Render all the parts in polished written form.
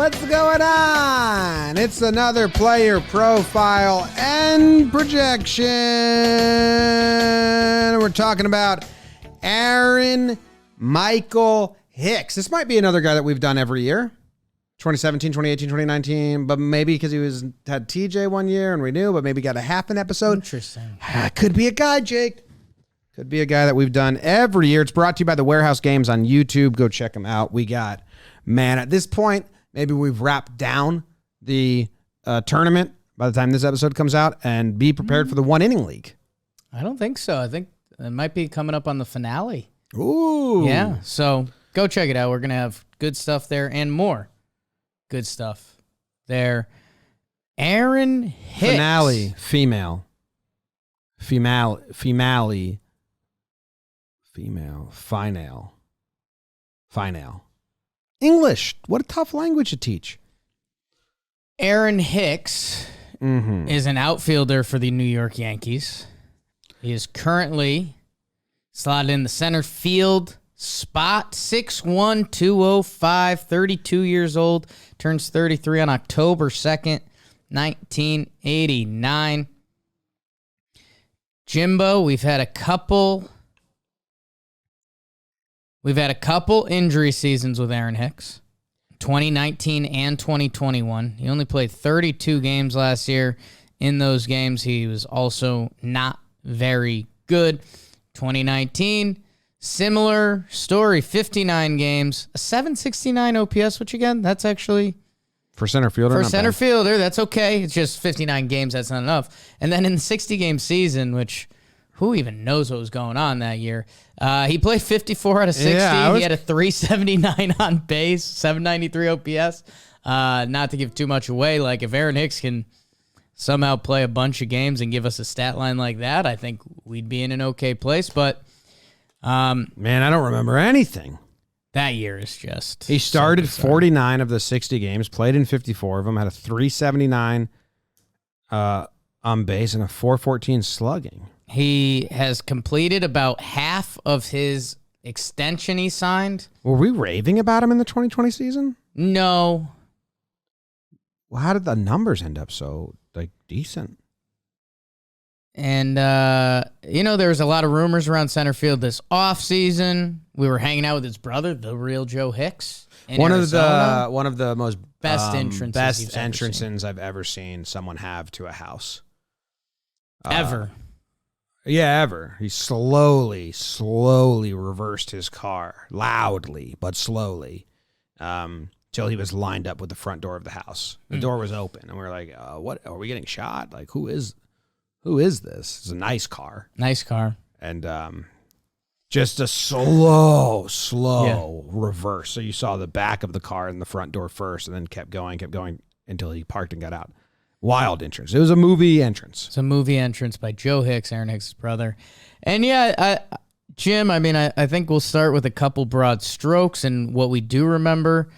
What's going on? It's another player profile and projection. We're talking about Aaron Michael Hicks. This might be another guy that we've done every year. 2017, 2018, 2019, but maybe because he had TJ one year and we knew, but maybe got a half an episode. Interesting. Could be a guy, Jake. Could be a guy that we've done every year. It's brought to you by the Warehouse Games on YouTube. Go check them out. We got, man, at this point, maybe we've wrapped down the tournament by the time this episode comes out, and be prepared for the one-inning league. I don't think so. I think it might be coming up on the finale. Ooh. Yeah, so go check it out. We're going to have good stuff there and more good stuff there. Aaron Hicks. Finale, female. Final. English. What a tough language to teach. Aaron Hicks is an outfielder for the New York Yankees. He is currently slotted in the center field spot, 6'1", 205, 32 years old, turns 33 on October 2nd, 1989. Jimbo, we've had a couple injury seasons with Aaron Hicks, 2019 and 2021. He only played 32 games last year. In those games, he was also not very good. 2019, similar story, 59 games, a 769 OPS, which again, that's actually... For center fielder? For center fielder, that's okay. It's just 59 games, that's not enough. And then in the 60-game season, which who even knows what was going on that year, he played 54 out of 60. Yeah, he had a 379 on base, 793 OPS. Not to give too much away, like if Aaron Hicks can somehow play a bunch of games and give us a stat line like that, I think we'd be in an okay place. But man, I don't remember anything. That year is just... He started 49 of the 60 games, played in 54 of them, had a 379 on base and a 414 slugging. He has completed about half of his extension he signed. Were we raving about him in the 2020 season? No. Well, how did the numbers end up so decent? And, there was a lot of rumors around center field this offseason. We were hanging out with his brother, the real Joe Hicks. One of the most best entrances I've ever seen someone have to a house. Ever. Yeah, ever. He slowly reversed his car, loudly but slowly, till he was lined up with the front door of the house. The door was open, and we were like, "What? Are we getting shot? Like, who is this? It's a nice car." Nice car. And just a slow reverse. So you saw the back of the car and the front door first, and then kept going until he parked and got out. Wild entrance. It was a movie entrance. It's a movie entrance by Joe Hicks, Aaron Hicks' brother. And Jim, I think we'll start with a couple broad strokes and what we do remember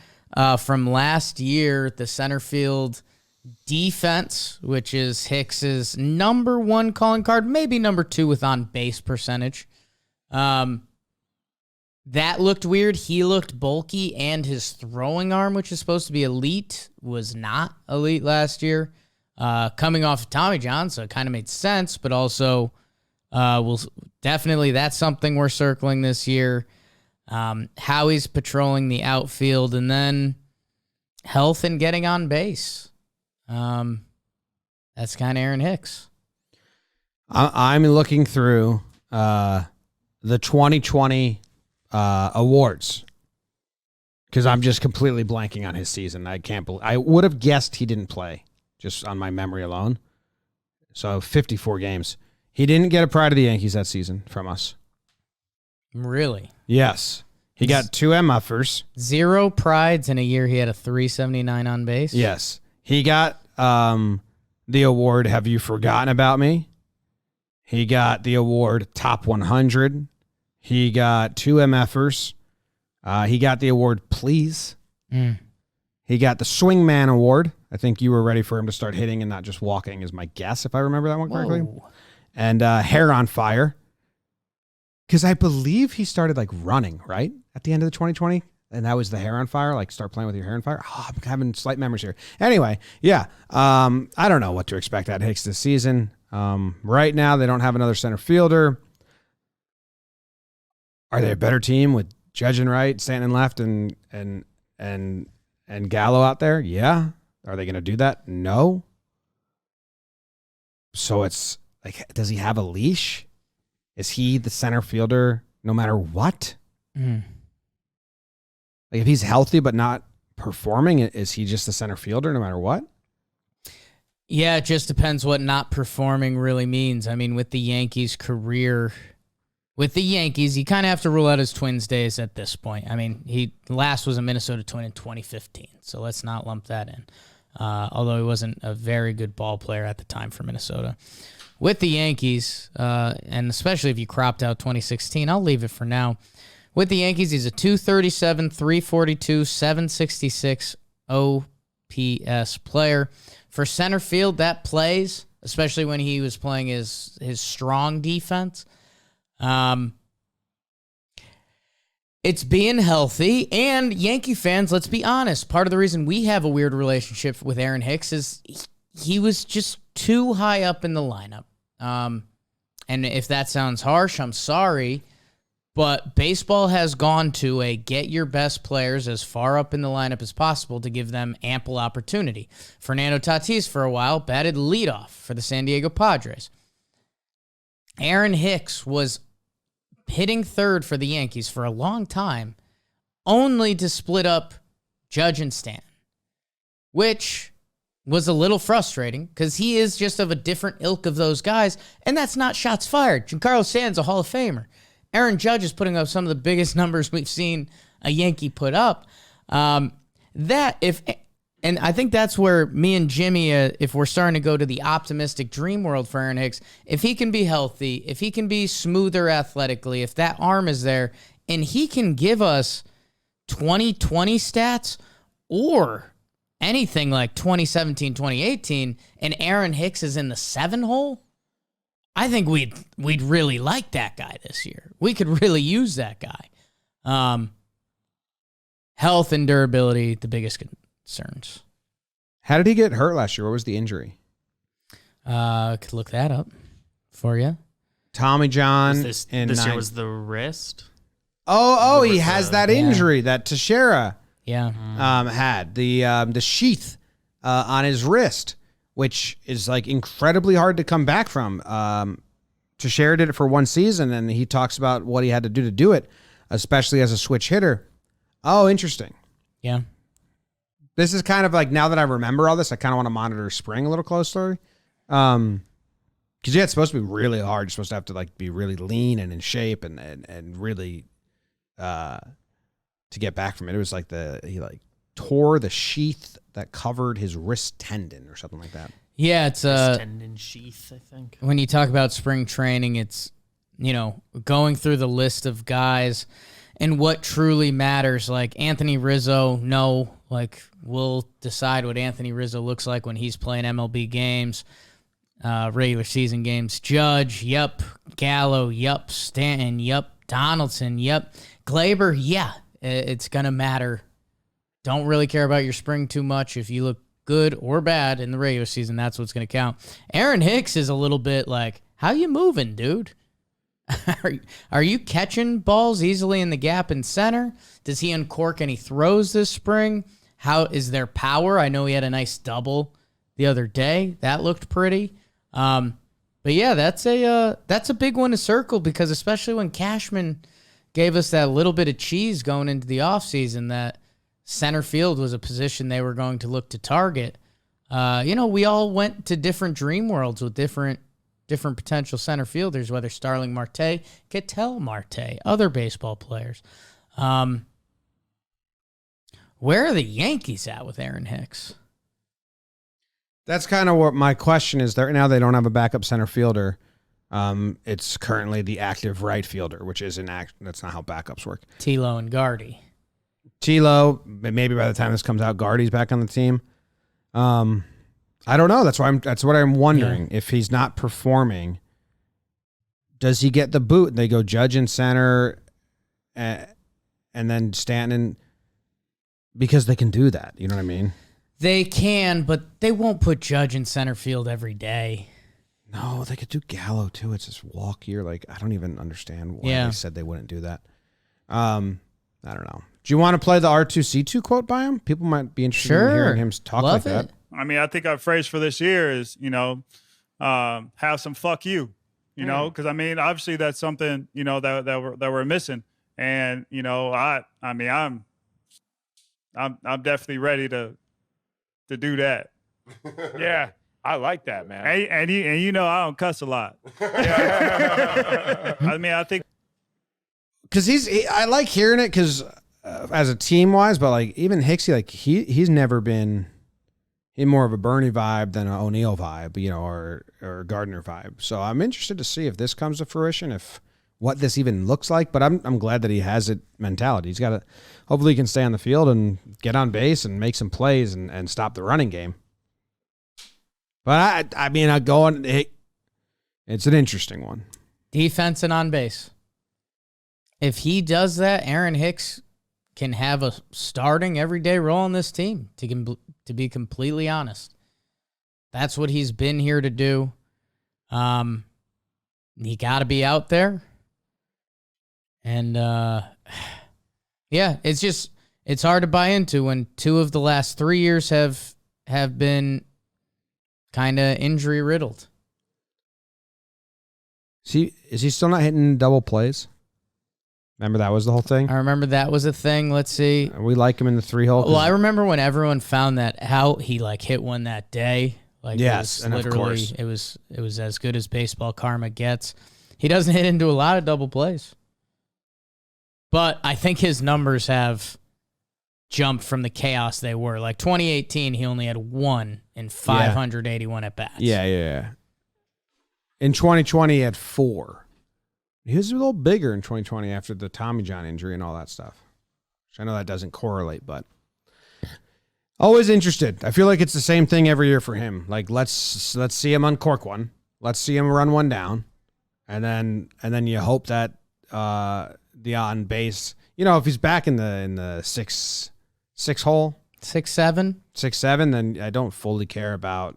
from last year, the center field defense, which is Hicks's number one calling card, maybe number two with on-base percentage. That looked weird. He looked bulky, and his throwing arm, which is supposed to be elite, was not elite last year. Coming off of Tommy John, so it kind of made sense, but also that's something we're circling this year. How he's patrolling the outfield, and then health and getting on base. That's kind of Aaron Hicks. I'm looking through the 2020 awards because I'm just completely blanking on his season. I would have guessed he didn't play just on my memory alone. So 54 games. He didn't get a Pride of the Yankees that season from us. Really? Yes. He got 2 MFers. 0 prides in a year. He had a 379 on base. Yes. He got the award, Have You Forgotten About Me? He got the award, Top 100. He got 2 MFers. He got the award, Please. He got the Swingman Award. I think you were ready for him to start hitting and not just walking is my guess, if I remember that one correctly. Whoa. And Hair on Fire. Because I believe he started running, right? At the end of the 2020 And that was the hair on fire. Like, start playing with your hair on fire. Oh, I'm having slight memories here. Anyway, yeah. I don't know what to expect out of Hicks this season. Right now, they don't have another center fielder. Are they a better team with Judge and right, Stanton left, and Gallo out there? Yeah. Are they going to do that? No. So it's like, does he have a leash? Is he the center fielder no matter what? Like, if he's healthy but not performing, is he just the center fielder no matter what? Yeah, it just depends what not performing really means. I mean, with the Yankees' career, with the Yankees, you kind of have to rule out his Twins days at this point. I mean, he last was a Minnesota Twin in 2015, so let's not lump that in. Although he wasn't a very good ball player at the time for Minnesota. With the Yankees, and especially if you cropped out 2016, I'll leave it for now. With the Yankees, he's a 237, 342, 766 OPS player. For center field, that plays, especially when he was playing his strong defense. It's being healthy, and Yankee fans, let's be honest, part of the reason we have a weird relationship with Aaron Hicks is he was just too high up in the lineup. And if that sounds harsh, I'm sorry. But baseball has gone to a get your best players as far up in the lineup as possible to give them ample opportunity. Fernando Tatis, for a while, batted leadoff for the San Diego Padres. Aaron Hicks was hitting third for the Yankees for a long time, only to split up Judge and Stanton, which was a little frustrating because he is just of a different ilk of those guys, and that's not shots fired. Giancarlo Stanton's a Hall of Famer. Aaron Judge is putting up some of the biggest numbers we've seen a Yankee put up. And I think that's where me and Jimmy, if we're starting to go to the optimistic dream world for Aaron Hicks, if he can be healthy, if he can be smoother athletically, if that arm is there, and he can give us 2020 stats or anything like 2017, 2018, and Aaron Hicks is in the 7 hole, I think we'd really like that guy this year. We could really use that guy. Health and durability, the biggest concerns. How did he get hurt last year? What was the injury? Could look that up for you. Tommy John. This year was the wrist. He has that injury that Teixeira had. The sheath on his wrist, which is like incredibly hard to come back from. Teixeira did it for one season, and he talks about what he had to do it, especially as a switch hitter. Oh, interesting. Yeah. This is kind of like, now that I remember all this, I kind of want to monitor spring a little closer. Because it's supposed to be really hard. You're supposed to have to like be really lean and in shape and really to get back from it. It was like he tore the sheath that covered his wrist tendon or something like that. Yeah, it's tendon sheath, I think. When you talk about spring training, it's, going through the list of guys and what truly matters. Like Anthony Rizzo, we'll decide what Anthony Rizzo looks like when he's playing MLB games, regular season games. Judge, yep. Gallo, yep. Stanton, yep. Donaldson, yep. Glaber, yeah. It's going to matter. Don't really care about your spring too much. If you look good or bad in the regular season, that's what's going to count. Aaron Hicks is a little bit like, how you moving, dude? Are you catching balls easily in the gap in center? Does he uncork any throws this spring? How is their power? I know he had a nice double the other day. That looked pretty. But yeah, that's a big one to circle, because especially when Cashman gave us that little bit of cheese going into the offseason, that center field was a position they were going to look to target. We all went to different dream worlds with different potential center fielders, whether Starling Marte, Ketel Marte, other baseball players. Where are the Yankees at with Aaron Hicks? That's kind of what my question is. Right now they don't have a backup center fielder. It's currently the active right fielder, which isn't that's not how backups work. Tilo and Gardy. Tilo, maybe by the time this comes out, Gardy's back on the team. I don't know. That's what I'm wondering. Yeah. If he's not performing, does he get the boot? They go Judge in center, and then Stanton. Because they can do that. You know what I mean? They can, but they won't put Judge in center field every day. No, they could do Gallo too. It's just walkier. Like, I don't even understand why they said they wouldn't do that. I don't know. Do you want to play the R2C2 quote by him? People might be interested in hearing him talk like that. I mean, I think our phrase for this year is, have some fuck you, because I mean, obviously that's something, that we're missing. And, I'm definitely ready to do that. Yeah. I like that, man. And I don't cuss a lot. I mean, I think. Because I like hearing it because as a team wise, but like even Hicksy, like he's never been in more of a Bernie vibe than an O'Neill vibe, or Gardner vibe. So I'm interested to see if this comes to fruition, if what this even looks like. But I'm glad that he has it mentality. He's got to, hopefully he can stay on the field and get on base and make some plays and stop the running game. But it's an interesting one. Defense and on base. If he does that, Aaron Hicks can have a starting everyday role on this team, to be completely honest. That's what he's been here to do. He got to be out there. And, it's hard to buy into when 2 of the last 3 years have been kind of injury riddled. Is he still not hitting double plays? Remember that was the whole thing? I remember that was a thing. Let's see. We like him in the 3-hole. Well, I remember when everyone found that out, he hit one that day. Yes, and of course. It was as good as baseball karma gets. He doesn't hit into a lot of double plays. But I think his numbers have jumped from the chaos they were. 2018, he only had 1 in 581 at-bats. Yeah. In 2020, he had 4. He was a little bigger in 2020 after the Tommy John injury and all that stuff. Which I know that doesn't correlate, but always interested. I feel like it's the same thing every year for him. Let's see him uncork one. Let's see him run one down, and then you hope that the on base, if he's back in the six hole, 6-7, then I don't fully care about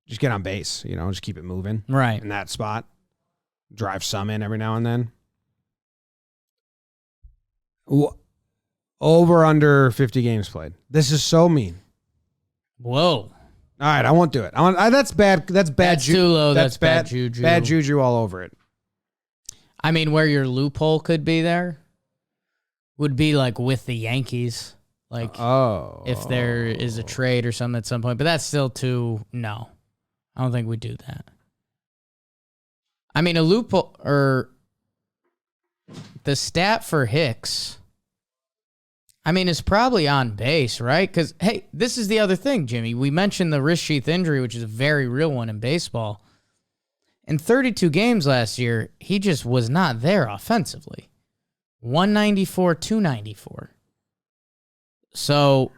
just get on base. Just keep it moving right in that spot. Drive some in every now and then. Over under 50 games played. This is so mean. Whoa. All right, I won't do it. That's bad. That's bad. That's too low. That's bad juju. Bad juju all over it. I mean, where your loophole could be there would be with the Yankees. If there is a trade or something at some point. But that's still no. I don't think we do that. I mean, a loophole, or the stat for Hicks, is probably on base, right? Because, hey, this is the other thing, Jimmy. We mentioned the wrist sheath injury, which is a very real one in baseball. In 32 games last year, he just was not there offensively. 194, 294. So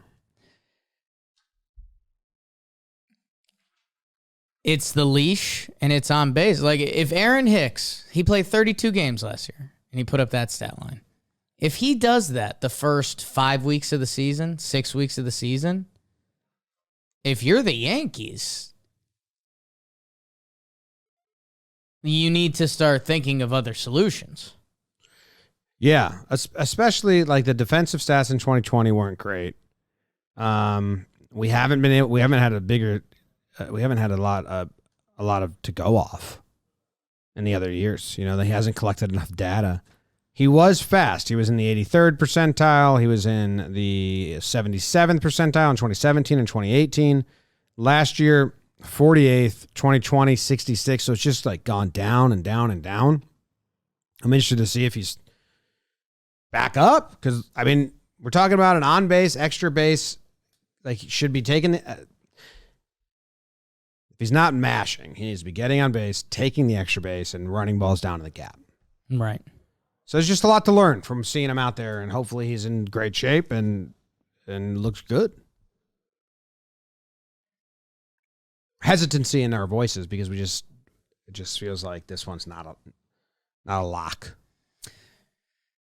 it's the leash and it's on base. If Aaron Hicks, he played 32 games last year and he put up that stat line. If he does that the first 5 weeks of the season, 6 weeks of the season, if you're the Yankees, you need to start thinking of other solutions. Yeah, especially the defensive stats in 2020 weren't great. We haven't had a lot of to go off in the other years. He hasn't collected enough data. He was fast. He was in the 83rd percentile. He was in the 77th percentile in 2017 and 2018. Last year, 48th, 2020, 66. So it's just gone down and down and down. I'm interested to see if he's back up because, we're talking about an on-base, extra base. He should be taking if he's not mashing, he needs to be getting on base, taking the extra base, and running balls down in the gap. Right. So there's just a lot to learn from seeing him out there, and hopefully he's in great shape and looks good. Hesitancy in our voices because it just feels like this one's not a lock.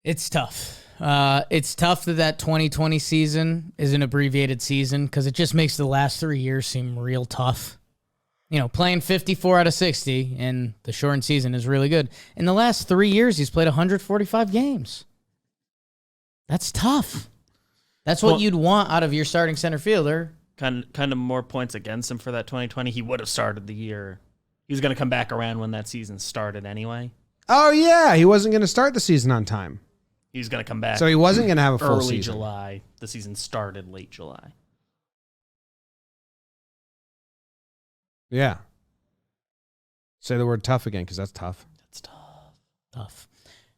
It's tough. It's tough that 2020 season is an abbreviated season because it just makes the last 3 years seem real tough. Playing 54 out of 60 in the shortened season is really good. In the last 3 years, he's played 145 games. That's tough. That's what you'd want out of your starting center fielder. Kind of more points against him for that 2020. He would have started the year. He was going to come back around when that season started anyway. Oh, yeah. He wasn't going to start the season on time. He was going to come back. So he wasn't going to have a full early season. July. The season started late July. Yeah. Say the word tough again, because that's tough. That's tough. Tough.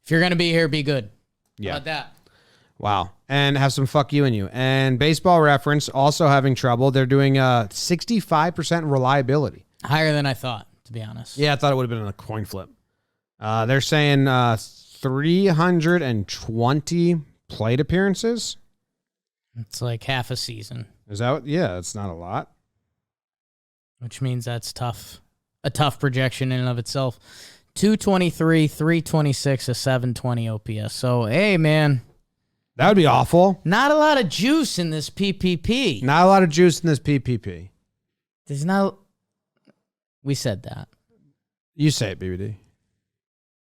If you're going to be here, be good. Yeah. How about that? Wow. And have some fuck you in you. And Baseball Reference also having trouble. They're doing 65% reliability. Higher than I thought, to be honest. Yeah, I thought it would have been a coin flip. They're saying 320 plate appearances. It's like half a season. Is that what? Yeah, it's not a lot. Which means that's tough. A tough projection in and of itself. 223, 326, a 720 OPS. So, hey, man. That would be awful. Not a lot of juice in this PPP. Not a lot of juice in this PPP. There's not. We said that. You say it, BBD.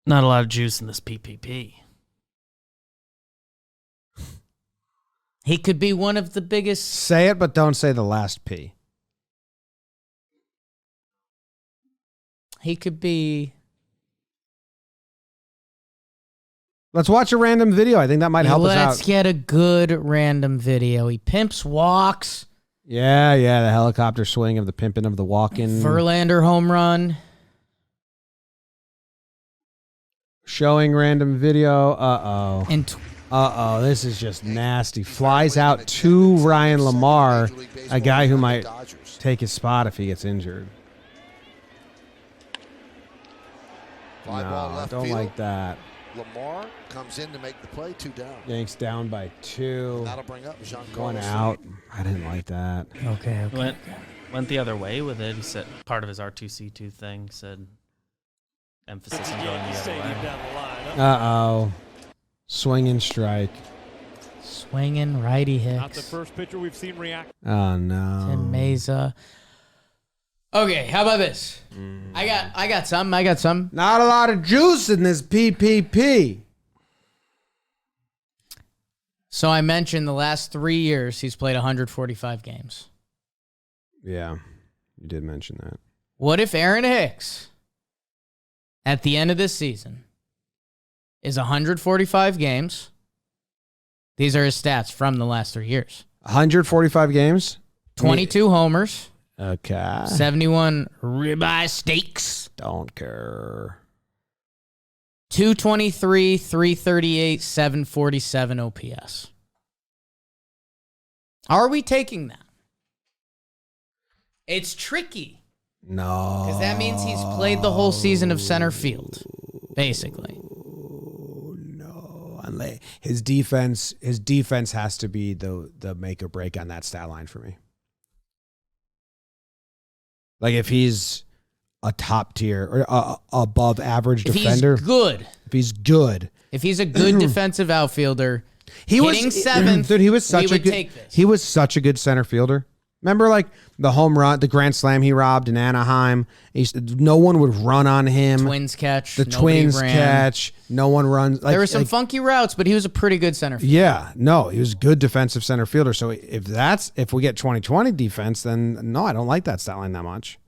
Not a lot of juice in this PPP. He could be one of the biggest. Say it, but don't say the last P. He could be. Let's watch a random video. I think that might help us out. Let's get a good random video. He pimps walks. Yeah, the helicopter swing of the pimping of the walk-in. Verlander home run. Showing random video. Uh-oh. And This is just nasty. Flies out to Ryan Lamar, a guy who might take his spot if he gets injured. No, don't like that. Lamar comes in to make the play, 2 down. Yanks down by 2. That'll bring up Jean One out. I didn't like that. okay. Went the other way with it. He said part of his R2C2 thing said emphasis on going the other way. Uh-oh. Swing and strike. Swinging righty Hicks. Not the first pitcher we've seen react. Oh, no. Tim Mesa. Okay, how about this? I got some. Not a lot of juice in this PPP. So I mentioned the last 3 years he's played 145 games. Yeah, you did mention that. What if Aaron Hicks, at the end of this season, is 145 games? These are his stats from the last 3 years. 145 games? 22 homers. Okay. 71 ribeye steaks. Don't care. 223, 338, 747 OPS. Are we taking that? It's tricky. No. Because that means he's played the whole season of center field, basically. No. His defense has to be the make or break on that stat line for me. Like if he's a top tier or above average defender. If he's good. If he's a good defensive outfielder. Hitting seventh. Dude, he was such a good center fielder. Remember, like the home run, the grand slam he robbed in Anaheim. No one would run on him. Twins catch. The Twins catch. No one runs. There were some funky routes, but he was a pretty good center fielder. Yeah, no, he was a good defensive center fielder. So if we get 2020 defense, then no, I don't like that stat line that much.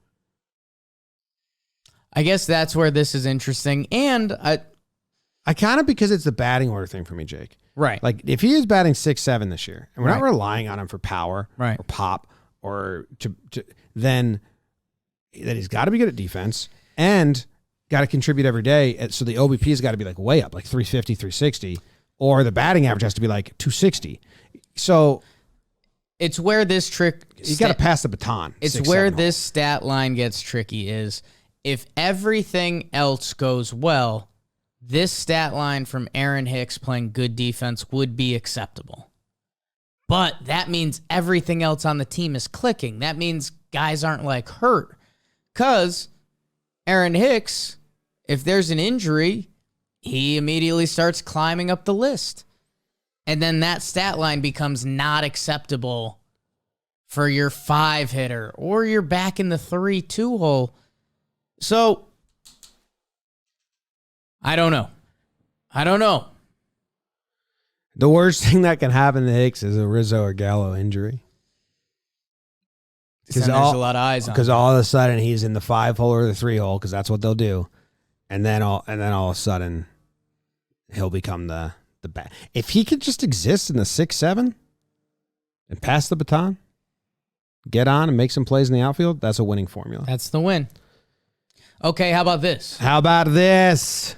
I guess that's where this is interesting, and I kind of because it's the batting order thing for me, Jake. Right. Like if he is batting 6-7 this year, and we're not relying on him for power, right, or pop, or then he's got to be good at defense and got to contribute every day. So the OBP has got to be like way up, like 350, 360, or the batting average has to be like 260. So it's where this trick. You got to pass the baton. It's where this stat line gets tricky. Is if everything else goes well, this stat line from Aaron Hicks playing good defense would be acceptable. But that means everything else on the team is clicking. That means guys aren't like hurt. Because Aaron Hicks, if there's an injury, he immediately starts climbing up the list. and then that stat line becomes not acceptable for your 5 hitter, or you're back in the 3-2 hole. So, I don't know. The worst thing that can happen to Hicks is a Rizzo or Gallo injury. Because there's a lot of eyes on him. Because all of a sudden he's in the 5 hole or the 3 hole, because that's what they'll do, and then all of a sudden he'll become the bat. If he could just exist in the 6-7 and pass the baton, get on and make some plays in the outfield, that's a winning formula. That's the win. Okay, how about this? How about this?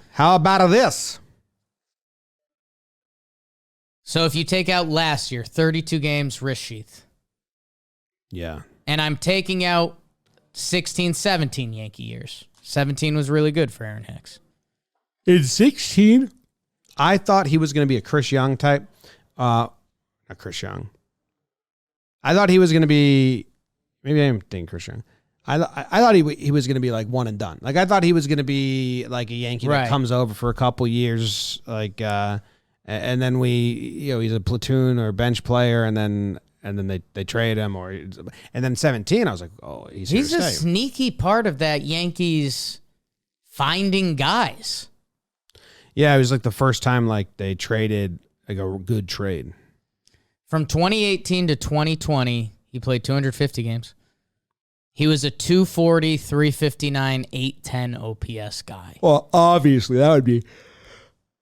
So if you take out last year, 32 games, wrist sheath. Yeah. And I'm taking out 16, 17 Yankee years. 17 was really good for Aaron Hicks. In 16, I thought he was going to be a Chris Young type. Not Chris Young. I thought he was going to be, maybe I'm thinking Chris Young. I thought he was going to be like one and done. Like, I thought he was going to be like a Yankee that comes over for a couple years, like, and then he's a platoon or bench player, and then they trade him, and then 17, I was like, oh, he's a sneaky part of that Yankees finding guys. Yeah, it was like the first time like they traded like a good trade. From 2018 to 2020, he played 250 games. He was a 240, 359, 810 OPS guy. Well, obviously that would be.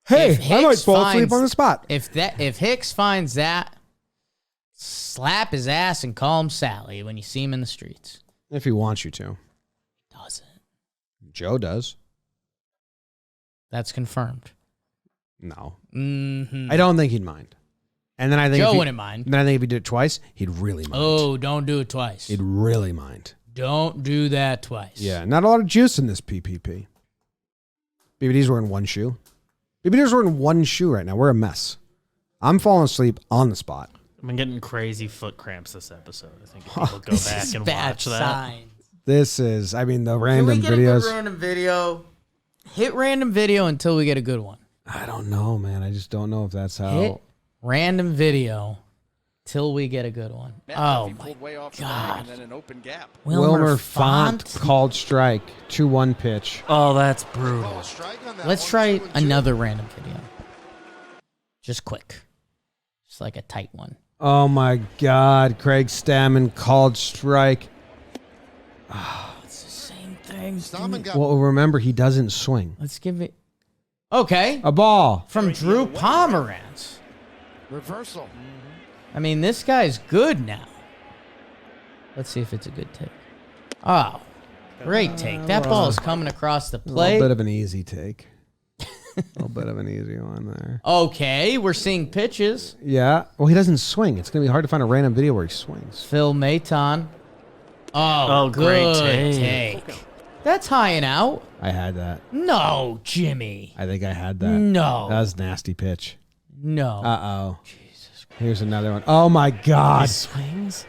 Hey, I might fall asleep on the spot. If Hicks finds that, slap his ass and call him Sally when you see him in the streets. If he wants you to. Doesn't. Joe does. That's confirmed. No. Mm-hmm. I don't think he'd mind. And then I think Joe wouldn't mind. Then I think if he did it twice, he'd really mind. Oh, don't do it twice. He'd really mind. Don't do that twice. Yeah, not a lot of juice in this PPP. BBD's wearing one shoe. BBD's wearing one shoe right now. We're a mess. I'm falling asleep on the spot. I've been getting crazy foot cramps this episode. I think if people go back and watch that. Signs. This is, I mean, the random videos. Can we get a good random video? Hit random video until we get a good one. I don't know, man. I just don't know if that's how. Hit random video till we get a good one. Oh, my God. And then an open gap. Wilmer Font called strike. 2-1 pitch. Oh, that's brutal. Let's try another random video. Just quick. Just like a tight one. Oh, my God. Craig Stammen called strike. It's the same thing. Well, remember, he doesn't swing. Let's give it. Okay. A ball. From Drew Pomeranz. Reversal. I mean, this guy's good now. Let's see if it's a good take. Oh, great take. That ball is coming across the A plate. little bit of an easy take. A little bit of an easy one there. Okay, we're seeing pitches. Yeah. Well, he doesn't swing. It's going to be hard to find a random video where he swings. Phil Maton. Oh, great good take. take. That's high and out. I had that. No, Jimmy. I think I had that. No. That was a nasty pitch. No. Uh-oh. Jesus Christ. Here's another one. Oh, my God. He swings?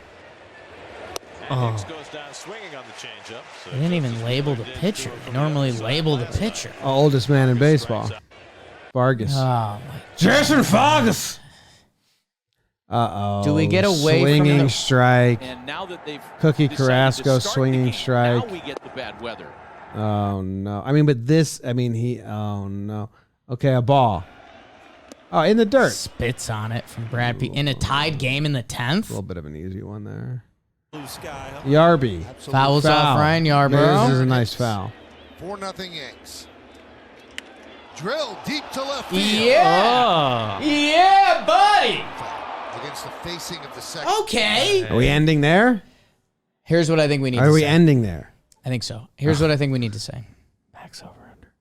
Hicks goes down swinging on the changeup. So They didn't even label the pitcher. They normally label the pitcher. Oldest man in baseball. Vargas. Oh, my. Jason Vargas. Uh-oh. Do we get away from swinging the- strike. And now that they've Cookie decided to Carrasco start the swinging game, strike. Now we get the bad weather. Oh, no. I mean, but this, I mean, oh, no. Okay, a ball. Oh, in the dirt. Spits on it from Brad P. In a tied game in the 10th. A little bit of an easy one there. blue sky. Yarby. Fouls off Ryan This Yarbrough. is a nice foul. 4-0 Yanks. Drill deep to left field. Yeah. Oh. Yeah, buddy. Against the facing of the second. Okay. Are we ending there? Here's what I think we need Are to we say. ending there? I think so. Here's what I think we need to say. Backs over under.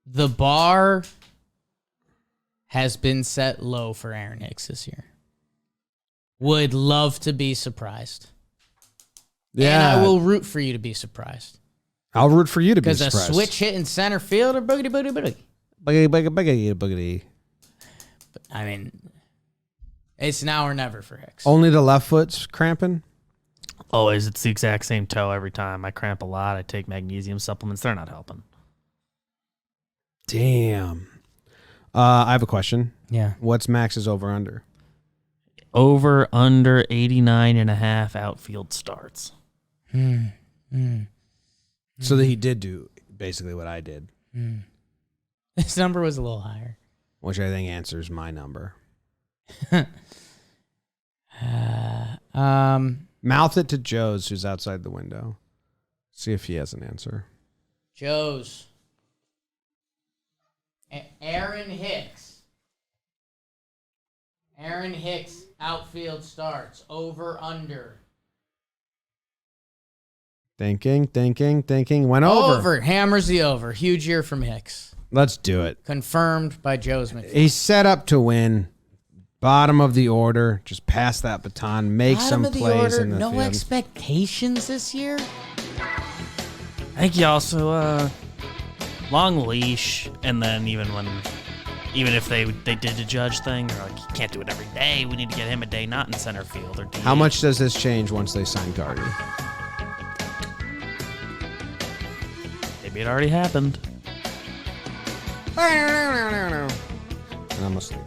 The bar has been set low for Aaron Hicks this year. Would love to be surprised. Yeah. And I will root for you to be surprised. I'll root for you to be Because a surprised. switch hit in center field or boogity, boogity, boogity. Boogity, boogity, boogity, boogity. I mean, it's now or never for Hicks. Only the left foot's cramping? Always, it's the exact same toe every time. I cramp a lot. I take magnesium supplements. They're not helping. Damn. I have a question. Yeah. What's Max's over-under? Over under 89.5 outfield starts. So that he did do basically what I did, This number was a little higher. which I think answers my number. Mouth it to Joe's, who's outside the window. See if he has an answer. Joe's. Aaron Hicks. Aaron Hicks, outfield starts. Over, under. Thinking. Went over. Over. Hammers the over. Huge year from Hicks. Let's do it. Confirmed by Joe's McPhee. He's set up to win. Bottom of the order. Just pass that baton. Make Bottom some of the plays order, in the no field. expectations this year? I think he also long leash, and then even if they did the Judge thing, they're like, you can't do it every day. We need to get him a day not in center field or DH. How much does this change once they sign Gardy? Maybe it already happened. And I'm asleep.